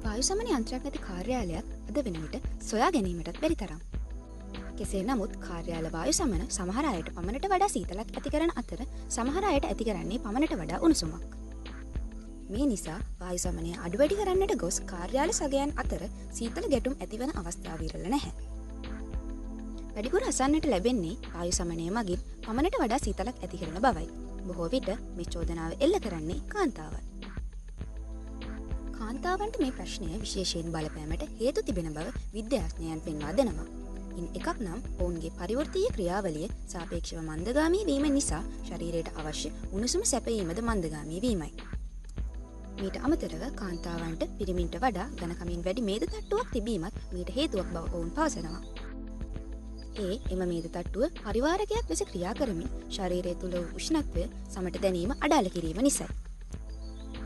වායු සමන යන්ත්‍රයක් නැති කාර්යාලයක් අද වෙන විට සොයා ගැනීමටත් බැරි තරම්. කෙසේ නමුත් කාර්යාල වායු සමන සමහර අයට පමණට වඩා සීතලක් ඇති කරන අතර සමහර අයට ඇති කරන්නේ පමණට වඩා උණුසුමක්. මේ නිසා වායු සමනය අඩු වැඩි කරන්නට ගොස් කාර්යාල සගයන් අතර සීතල ගැටුම් ඇතිවන අවස්ථා විරල නැහැ. වැඩිපුර අසන්නට ලැබෙන්නේ වායු සමනය මගින් පමණට වඩා සීතලක් ඇති කරන බවයි. බොහෝ විට මේ චෝදනාව එල්ල කරන්නේ කාන්තාවන්. කාන්තාවන්ට මේ ප්‍රශ්නය විශේෂයෙන් බලපෑමට හේතු තිබෙන බව විද්‍යාඥයන් පෙන්වා දෙනවා. ඉන් එකක් නම් ඔවුන්ගේ පරිවෘත්තීය ක්‍රියාවලිය සාපේක්ෂව මන්දගාමී වීම නිසා ශරීරයට අවශ්‍ය උණුසුම සැපයීමද මන්දගාමී වීමයි. මීට අමතරව කාන්තාවන්ට පිරිමින්ට වඩා ඝනකමින් වැඩි මේද තට්ටුවක් තිබීමත් මීට හේතුවක් බව ඔවුන් පවසනවා. එම මේද තට්ටුව පරිවාරකයක් ලෙස ක්‍රියා කරමින් ශරීරය තුළ වූ උෂ්ණත්වය සමට දැනීම අඩාල කිරීම නිසයි.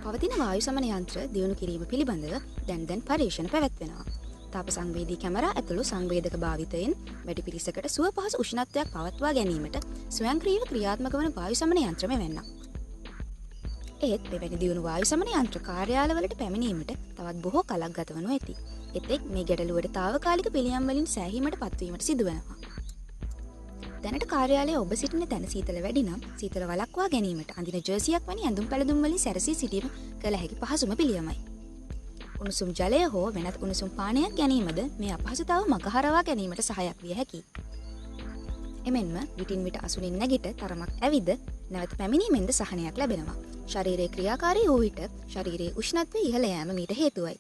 පවතින වායු සමන යන්ත්‍ර දියුණු කිරීම පිළිබඳව දැන් පරීක්ෂණ පැවැත්වෙනවා. තාප සංවේදී කැමරා ඇතුළු සංවේදක භාවිතයෙන් වැඩි පිරිසකට සුව පහසු උෂ්ණත්වයක් පවත්වා ගැනීමට ස්වයංක්‍රීයව ක්‍රියාත්මක වන වායු සමන යන්ත්‍රම වෙන්නක්. ඒත් මෙවැනි දියුණු වායු සමන යන්ත්‍ර කාර්යාලවලට පැමිණීමට තවත් බොහෝ කලක් ගත වනු ඇති. එතෙක් මේ ගැටලුවට තාවකාලික පිළියම් වලින් සෑහීමට පත්වීමට සිදුවෙනවා. දැනට කාර්යාලයේ ඔබ සිටින තැන සීතල වැඩි නම් සීතල වළක්වා ගැනීමට අඳින ජර්සියක් වැනි ඇඳුම් පැළඳුම් වලින් සැරසී සිටීම කළ හැකි පහසුම පිළියමයි. උණුසුම් ජලය හෝ වෙනත් උණුසුම් පානයක් ගැනීමද මේ අපහසුතාව මගහරවා ගැනීමට සහායක් විය හැකියි. එමෙන්ම විටින් විට අසුනින් නැගිට තරමක් ඇවිද නැවත පැමිණීමෙන්ද සහනයක් ලැබෙනවා. ශරීරයේ ක්‍රියාකාරී වූ විට ශරීරයේ උෂ්ණත්වය ඉහළ යෑම මීට හේතුවයි.